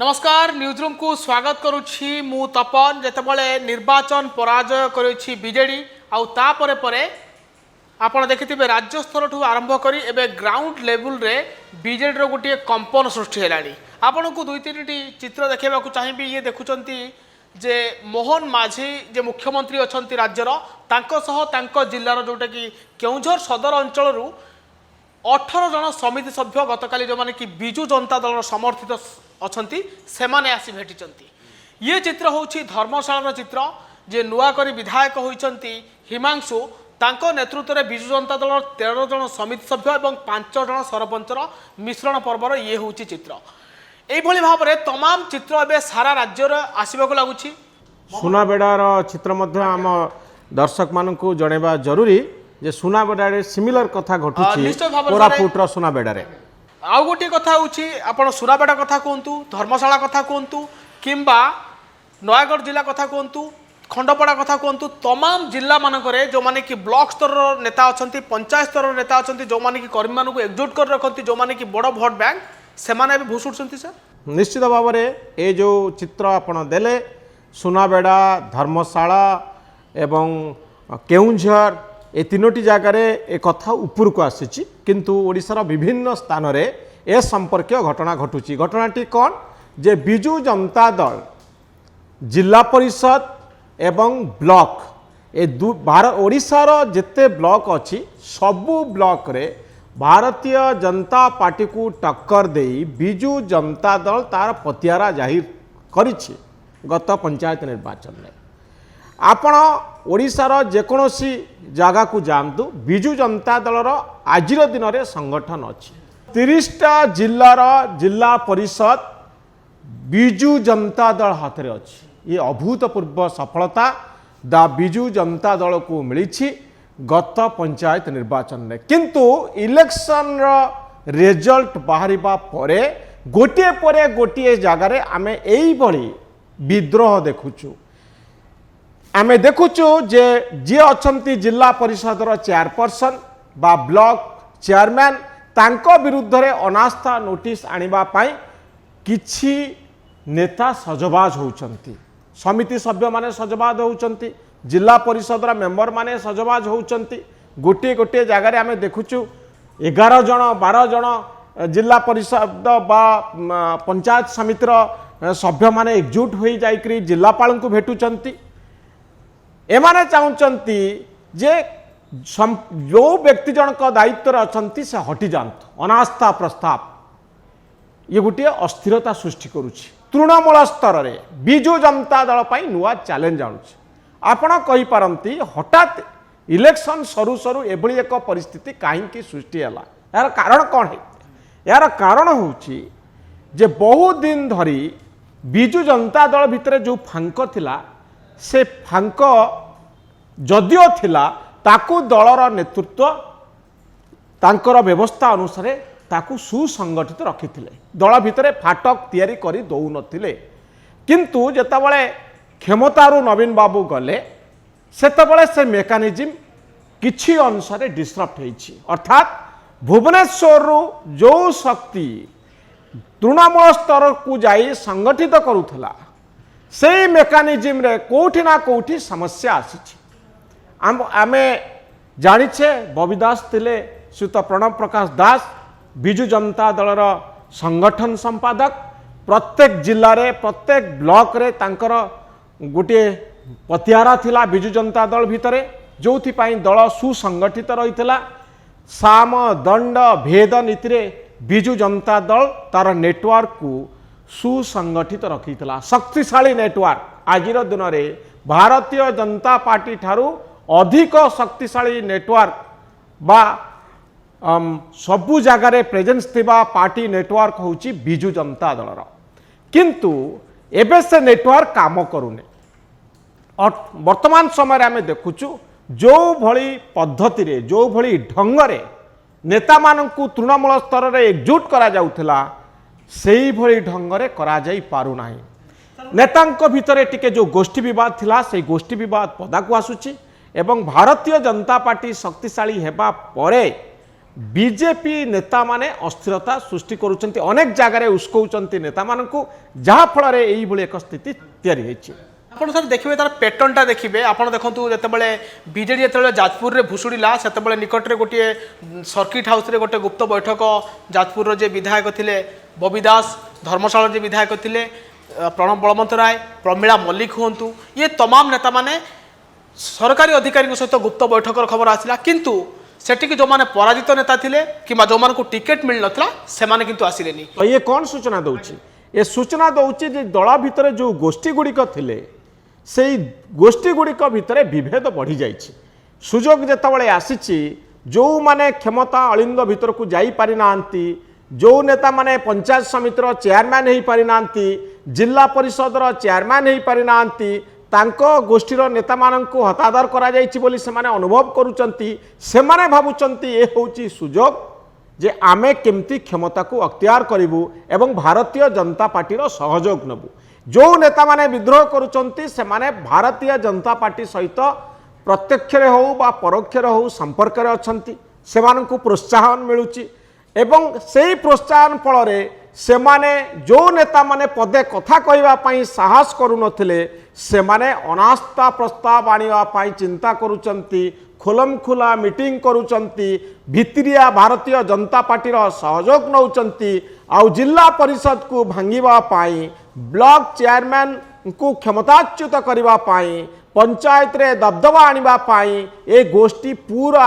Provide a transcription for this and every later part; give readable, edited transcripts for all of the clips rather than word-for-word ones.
नमस्कार news room को स्वागत करुछि मु तपन जेतेबेले निर्वाचन पराजय करिछि बीजेडी आउ तापरे परे आपण देखिथिबे राज्य स्तर ठू आरंभ करी एबे ग्राउंड लेवल रे बीजेडी रो गोटे कंपन सृष्टि हेलानी आपण को दुई तीन चित्र देखेबा को चाहिबी ये देखुचंती जे मोहन माझी जे मुख्यमंत्री अछंती राज्यर तांको सह तांको जिल्लार जोटा कि केउझर सदर अंचल रु 18 जन समिति सभ्य गतकाली जो माने कि बिजु जनता दल समर्थित अछंती सेमाने आसी भेटिचंती। ये चित्र होछि धर्मशाला चित्र जे नुआकरी विधायक होइचंती हिमांशु तांको नेतृत्व में बिजु जनता दल 13 जन समिति सभ्य और 5 जन सरपंचर मिश्रण पर्वर ये होछि चित्र। एभली भाव में तमाम चित्र एबे सारा राज्य आसबाक लगुछि। सुनाबेड़ार चित्र मध्य आम दर्शक मानू जनवा जरूरी जे सुनाबेड़ा सिमिलर कथा घटुछि कोरापुटर सुनाबेड़ा आउ गोटे कथा होछि आपण सुनाबेड़ा कथा कहतु धर्मशाला कथा कहतु किंबा नयागढ़ जिला कथा कहतु खंडपड़ा कथा कहतु तमाम जिला मानकरे जो माने कि ब्लॉक स्तर नेता अछंती पंचायत स्तर नेता अछंती जो माने कि कर्मी मानू एकजुट कर रखंती जो माने कि बड़ भोट बैंक से माने भी भूसुड़छंती सर निश्चित भाव में ये जो चित्र आपण देले सुनाबेड़ा धर्मशाला एवं केउंझर ए तीनोटी जगार ए कथा ऊपर को आसी किंतु ओडिशार विभिन्न स्थान रे ए संपर्क घटना घटुची। घटनाटी कौन जे बिजु जनता दल जिला परिषद एवं ब्लॉक ए ओडिशार जेते ब्लॉक अच्छी सबु ब्लॉक रे भारतीय जनता पार्टी को टक्कर दे बिजु जनता दल तार पतियारा जाहिर करिछि गत पंचायत निर्वाचन में। आपण ओडिशार जेकोसी जगह को जानतु बिजु जनता दलर आजिर दिन में संगठन अच्छी 30टा जिलार जिला परिषद बिजु जनता दल हाथ में अच्छी। ये अभूतपूर्व सफलता दा बिजु जनता दल को मिली गत पंचायत निर्वाचन में किंतु इलेक्शन रिजल्ट बाहर परे गोटे जगार आम यही विद्रोह देखुचु। आमे देखुचु जे जी अछंती जिला परिषदर चेयरपर्सन बा ब्लॉक चेयरमैन तांको विरुद्ध रे अनास्था नोटिस आनिबा पाई किछि नेता सजबाज होउचंती समिति सभ्य माने सजबाज होउचंती जिला परिषदर मेंबर माने सजबाज होउचंती। गोटे गोटे जगार आमे देखुचु 11 जन 12 जन जिला परिषद बा पंचायत समितिर सभ्य माने एकजुट होई जाइकरी जिलापाल को भेटुचंती। एमाने चाहूँगी जे जो व्यक्ति जनक दायित्व अच्छा से हटि जातु अनास्था प्रस्ताव ये गोटे अस्थिरता सृष्टि करुछि। तृणमूल स्तर में बिजु जनता दल पर नुआ चैलेंज आणुछि। आपण कहीपारती हठात इलेक्शन सरू सरू एभली एक परिस्थिति कहीं सृष्टि है यार कारण कौन है? यार कारण होछि जे बहुत दिन धरी बिजु जनता दल भितर जो फांक थिला से फांक जदिओ थिला ताकू दलर नेतृत्व तांकर व्यवस्था अनुसार ताकू सुसंगठित रखिथिले दल भितर फाटक तैयारी करी दौ नथिले किंतु जेतेबेले क्षमतारू नवीन बाबू गले सेतेबेले से मेकानिज्म किछि अनुसार डिस्टर्ब होइछि। अर्थात भुवनेश्वर जो शक्ति तृणमूल स्तर को जाई संगठित करूथला से मेकानिज्म रे कोठी ना कोठी समस्या आसी। आमे जानिछे बबी दास थिले श्रीयुत प्रणव प्रकाश दास बिजु जनता दलर संगठन संपादक प्रत्येक जिल्ला रे प्रत्येक ब्लॉक रे तांकर गोटे पतियारा थिला बिजु जनता दल भितरे जोथि पाई दल सुसंगठित रहितला। साम दंड भेद नीति रे बिजु जनता दल तार नेटवर्क को सुसंगठित रखितला शक्तिशाली नेटवर्क आजिर दिन में भारतीय जनता पार्टी ठारू अधिक शक्तिशाली नेटवर्क बा सबु जगार प्रेजेंस थिबा पार्टी नेटवर्क होची बिजु जनता दलर किंतु एबे से नेटवर्क काम करूने। वर्तमान समय आमे देखुचु जो भली पद्धति रे जो भली ढंग रे नेता मानकु तृणमूल स्तर रे एकजुट करा जाउथला सेही भली ढंगरे करा जाई पारु नाही। नेतांको भितरे टिके जो गोष्ठी विवाद थिला से गोष्ठी विवाद पदा को आसुची एवं भारतीय जनता पार्टी शक्तिशाली हेबा परे बीजेपी नेता माने अस्थिरता सृष्टि करुचंती अनेक जगह उस्कौचंती नेता मानकु जहा फल रे एक स्थिति तैयारी होईछि। ଆପଣ ସାର୍ ଦେଖିବେ ତାର ପ୍ୟାଟର୍ନଟା ଦେଖିବେ ଆପଣ ଦେଖନ୍ତୁ ଯେତେବେଳେ ବିଜେଡି ଯେତେବେଳେ ଯାଜପୁରରେ ଭୁଷୁଡ଼ିଲା ସେତେବେଳେ ନିକଟରେ ଗୋଟିଏ ସର୍କିଟ୍ ହାଉସ୍ରେ ଗୋଟେ ଗୁପ୍ତ ବୈଠକ ଯାଜପୁରର ଯେ ବିଧାୟକ ଥିଲେ ବବି ଦାସ ଧର୍ମଶାଳାର ଯେ ବିଧାୟକ ଥିଲେ ପ୍ରଣବ ବଳବନ୍ତ ରାୟ ପ୍ରମିଳା ମଲ୍ଲିକ ହୁଅନ୍ତୁ ଇଏ ତମାମ ନେତାମାନେ ସରକାରୀ ଅଧିକାରୀଙ୍କ ସହିତ ଗୁପ୍ତ ବୈଠକର ଖବର ଆସିଲା କିନ୍ତୁ ସେଠିକି ଯେଉଁମାନେ ପରାଜିତ ନେତା ଥିଲେ କିମ୍ବା ଯେଉଁମାନଙ୍କୁ ଟିକେଟ୍ ମିଳିନଥିଲା ସେମାନେ କିନ୍ତୁ ଆସିଲେନି। ये कौन सूचना दौची ये सूचना दौची जे दल भितर जो गोष्ठी गुड़िक थिले से गोष्ठी गुड़िक भितर विभेद बढ़ी जाइछि। सुजोग जेतबळे आसीछि जो माने क्षमता अलिंद भितर को जाई पारि नांती जो नेता माने पंचायत समितिर चेयरमैन हो पारि नांती जिला परिषदर चेयरमैन हो पारि नांती तांको गोष्ठीर नेता माननकु हतादर करा जाइछि बोली सेमाने अनुभव करूचंती सेमाने भाबुचंती ए होउछि सुजोग जे आमे केमती क्षमता को अख्तियार करिवु एवं भारतीय जनता पार्टीर सहयोग नबु। जो नेता माने विद्रोह करूचंती सेमाने भारतीय जनता पार्टी सहित प्रत्यक्ष हो बा परोक्ष हो संपर्क रे अछंती सेमानकु प्रोत्साहन मिलुची एवं सेही प्रोत्साहन फल रे सेमाने जो नेता माने पदे कथा कहवा पाई साहस करू नथिले सेमाने अनास्था प्रस्ताव आनिवा पाई चिंता करूचंती खोलम खुला मीटिंग करूचंती भित्रिया भारतीय जनता पार्टीर सहयोग नौचंती आउ जिला परिषद को भांगिवा पाई ब्लॉक चेयरमैन को क्षमताच्युत करबा पाई पंचायत रे दबदबा आनिबा पाई ए गोष्ठी पूरा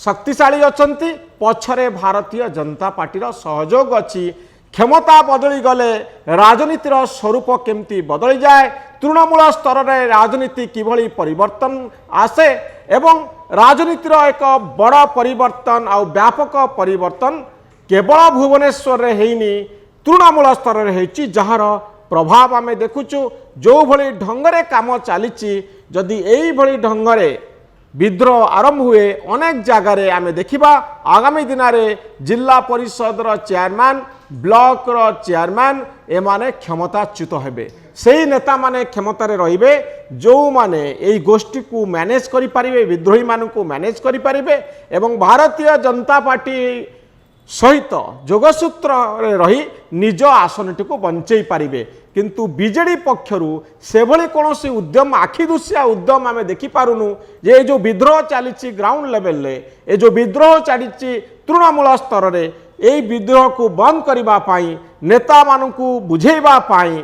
शक्तिशाली अछंती पछरे भारतीय जनता पार्टीर सहयोग अछि। क्षमता बदली गले राजनीतिर स्वरूप केमती बदली जाए तृणमूल स्तर में राजनीति किभली परिवर्तन आसे एवं राजनीतिर एक बड़ परिवर्तन आ व्यापक परिवर्तन केवल भुवनेश्वर रे हेइनी तृणमूल स्तर रे हेछि जहार प्रभाव आमे देखुचु जो भली ढंगरे काम चलीची जदि एई भली ढंगरे विद्रोह आरंभ हुए अनेक जगार आमे देखिबा आगामी दिन में जिला परिषद चेयरमैन ब्लॉक चेयरमैन एमाने क्षमताच्युत हेबे सेही नेता माने क्षमतार रहिबे जो माने एई गोष्ठी को मैनेज करि परिबे विद्रोही मानू को मैनेज करि परिबे एवं भारतीय जनता पार्टी सहित जोगसूत्र रही निज आसनटी को बंचई पारिबे किंतु बीजेडी पक्षरु सेभली कोनोसी उद्यम आखि दुसिया उद्यम आमे देखि पारुनु जे जो विद्रोह चलीची ग्राउंड लेवल रे ए जो विद्रोह चलीची तृणमूल स्तर रे एई विद्रोह को बंद करिबा पाई नेता मानकु बुझेइबा पाई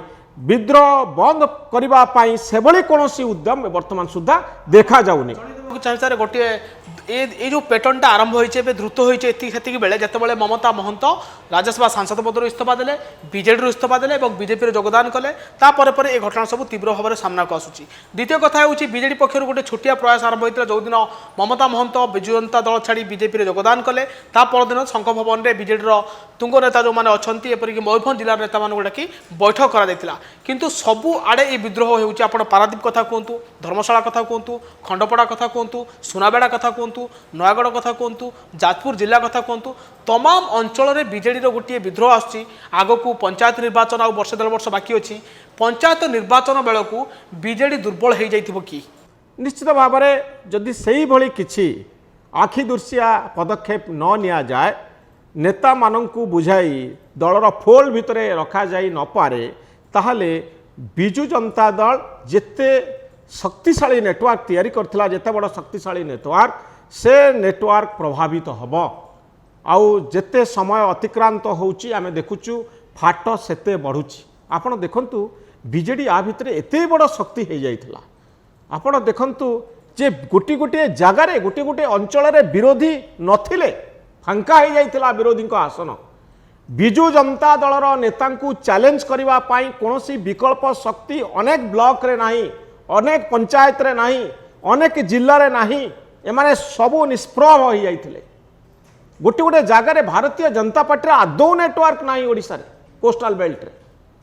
विद्रोह बंद करिबा पाई सेभली कोनोसी उद्यम वर्तमान सुद्धा देखा जाउनी। चाहे गोटे ये जो पैटर्नटा आरंभ होइछे द्रुत होइछे एति बेले जेतेबेले ममता महंत राज्यसभा सांसद पदर इस्तीफा देले बीजेडी इस्तीफा देले और बीजेपी योगदान कले तापर ये घटना सब तीव्र भाव में सामना को आसुची। द्वितीय कथा होउची बीजेडी पक्षर गोटे छोटिया प्रयास आरंभ होइतला जो दिन ममता महंत विजु जनता दल छाड़ी बीजेपी योगदान कले ता परदिन शंख भवन में बीजेडी तुंग नेता जो मैंने अच्छा एपरिक मयूरभंज जिलार नेता मानक डाकी बैठक करा किंतु सबु आड़े ये विद्रोह होउची आपण पारादीप कथा कहतु धर्मशाला कथा कहतु खंडपड़ा कथा कहतु सुनाबेड़ा कथा कहतु नयागढ़ कथा कहतु जाजपुर जिला कथा कहतु तमाम अंचल में बीजेडी गोटे विद्रोह आसुची आगकू पंचायत निर्वाचन आ वर्ष 1.5 वर्ष बाकी अच्छी पंचायत निर्वाचन बेलू बीजेडी दुर्बल हो जाइथिबो कि निश्चित भाव में जदि सेही भली किछि आखि दुर्सिया पदक्षेप न निया जाए नेता मानंकु बुझाई दलर फोल भितरे रखा जाई न पारे ताहले बिजु जनता दल जेते शक्तिशाली नेटवर्क तैयारी करथिला जेते बड़ शक्तिशाली नेटवर्क से नेटवर्क प्रभावित हब आउ जेते समय अतिक्रांत होउची आमे देखुचु फाट सेते बढ़ुची। आपण देखंतु बीजेडी आ भितरे एते बड़ शक्ति हो जाइथिला आपण देखंतु जे गोटी गोटी जगार गोटे गोटे अंचल विरोधी नथिले फांका हो जाइथिला विरोधी आसन बिजु जनता दलर नेता चैलेंज करबा पाई कोनोसी विकल्प शक्ति अनेक ब्लॉक रे नाही अनेक पंचायत रे नाही अनेक जिल्ला रे नाही एमाने सबु निष्प्रभ हो जाइथिले गोटे गोटे जगार भारतीय जनता पार्टी आदौ नेटवर्क नाही ओडिसा रे कोस्टल बेल्ट रे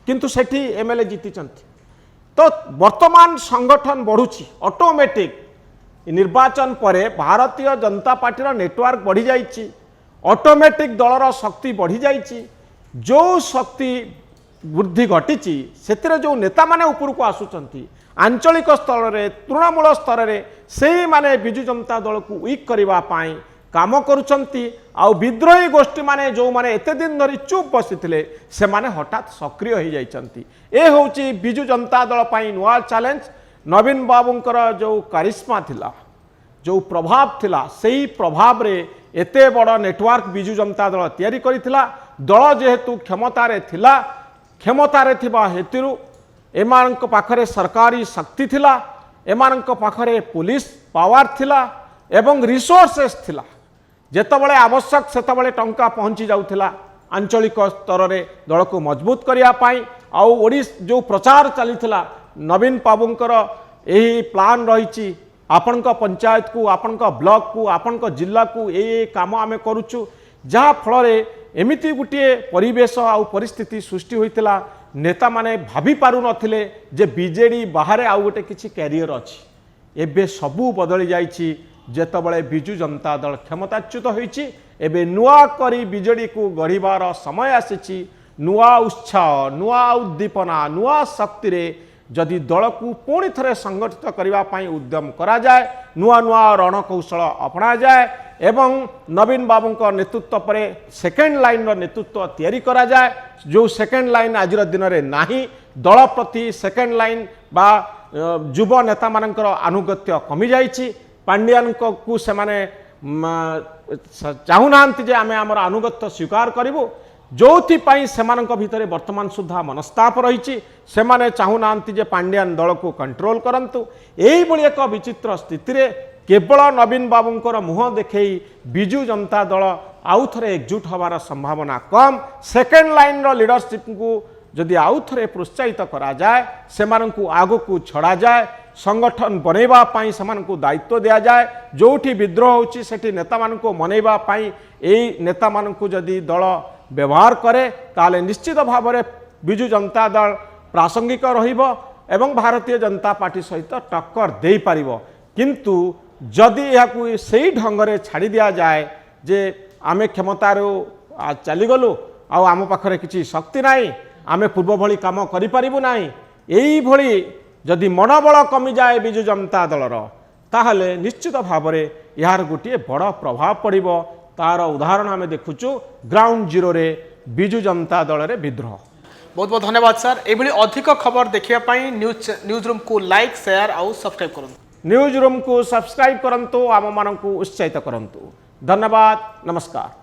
किंतु सेठी एमएलए जीति चंती तो वर्तमान संगठन बढ़ुची ऑटोमेटिक निर्वाचन परे भारतीय जनता पार्टी नेटवर्क बढ़ी जाइछि ऑटोमेटिक दलर शक्ति बढ़ी जाइछि जो शक्ति वृद्धि घटी से जो नेता माने ऊपर को आसुचंती आंचलिक स्तर में तृणमूल स्तर में से माने बिजु जनता दल को वीक करबा पाई काम करुचंती आउ विद्रोही गोष्ठी माने जो माने एते दिन धरी चुप बसिथिले से माने हठात सक्रिय हो जाइचंती। ए होची बिजु जनता दल पई नुआ चैलेंज। नवीन बाबूंकर जो कारिश्मा थिला, जो प्रभाव थिला, सेही प्रभाव रे एते बड़ नेटवर्क बिजु जनता दल तैयारी करिथिला। दल जेहेतु क्षमतारे थिला, क्षमतारे थिबा हेतुरु एमानक पाखरे सरकारी शक्ति थिला, एमानक पाखरे पुलिस पावर थिला एवं रिसोर्सेस थिला। जेतबळे आवश्यक सेतबळे टंका पहुंची जाउथिला आंचलिक स्तर रे दल को मजबूत करिया पाई। आउ ओडिस जो प्रचार चलीथिला नवीन बाबूंकर एही प्लान रहिछि, आपनक पंचायत को, आपनक ब्लॉक को, आपनक जिला को ए काम आमे करूछु, जहा फल रे एमिति गुटिए परिवेश आउ परिस्थिति सृष्टि होइतिला। नेता माने भाभी पारु नथिले जे बीजेडी बाहरे आउ गोटे किछि कैरियर अछि। एबे सबु बदली जाइछि जेतबळे बिजु जनता दल क्षमताच्युत होइछि। एबे नुआ करी बीजेडी को गढ़िबार समय आसिछि। नुआ उत्साह, नुआ उद्दीपना, नुआ शक्ति रे जदि दल को पुणी थरे संगठित करबा पई उद्यम करा जाए, नुआ नुआ रणकौशल अपना जाए एवं नवीन बाबूंक नेतृत्व परे सेकेंड लाइन रो नेतृत्व तैयारी करा जाए। जो सेकेंड लाइन आज दिन रे नाही, दल प्रति सेकेंड लाइन बा युव नेता मानकर अनुगत्य कमी जाइछि। पांड्यान को से माने चाहुनांती जे आमे हमर अनुगत्य स्वीकार करिवो, जोथि पई सेमानक भितरे वर्तमान सुधा मनस्ताप रहिछि। सेमाने चाहुनांती जे पांड्यान दल को कंट्रोल करंतु। एही बळी एक विचित्र स्थिति रे केवल नवीन बाबूंकर मुह देखई बिजु जनता दल आउ थरे एकजुट हबार संभावना कम। सेकेंड लाइन रो लीडरशिप को जदि आउ थरे प्रोत्साहित करा जाए, सेमानकु आगो को छड़ा जाए, संगठन बनैबा पाई सेमानकु दायित्व दिया जाए। जोठी विद्रोह होची सेठी नेता मानकु मनैबा पाई एई नेता मानकु जदि दल व्यवहार करे ताले निश्चित भाव में बिजु जनता दल प्रासंगिक रहिबो एवं भारतीय जनता पार्टी सहित टक्कर दे पारिबो। किंतु जदि यहाकू सही ढंग से छाड़ी दिया जाए जे आमे क्षमतार चलीगलु आम पाखरे किसी शक्ति नाही, आमे पूर्व भली काम करि परिबु नाही, एई भली जदि मनोबल कमी जाए बिजु जनता दलर, ताहले निश्चित भाव में यार गोटे बड़ प्रभाव पड़िबो। तार उदाहरण आमे देखुचु ग्राउंड जीरो रे बिजु जनता दल रे विद्रोह। बहुत बहुत धन्यवाद सर। एभली अधिक खबर देखिया न्यूज रूम को लाइक, शेयर और सब्सक्राइब करूँ। न्यूज रूम को सब्सक्राइब करंतु, आम मानकु उत्साहित करंतु। धन्यवाद, नमस्कार।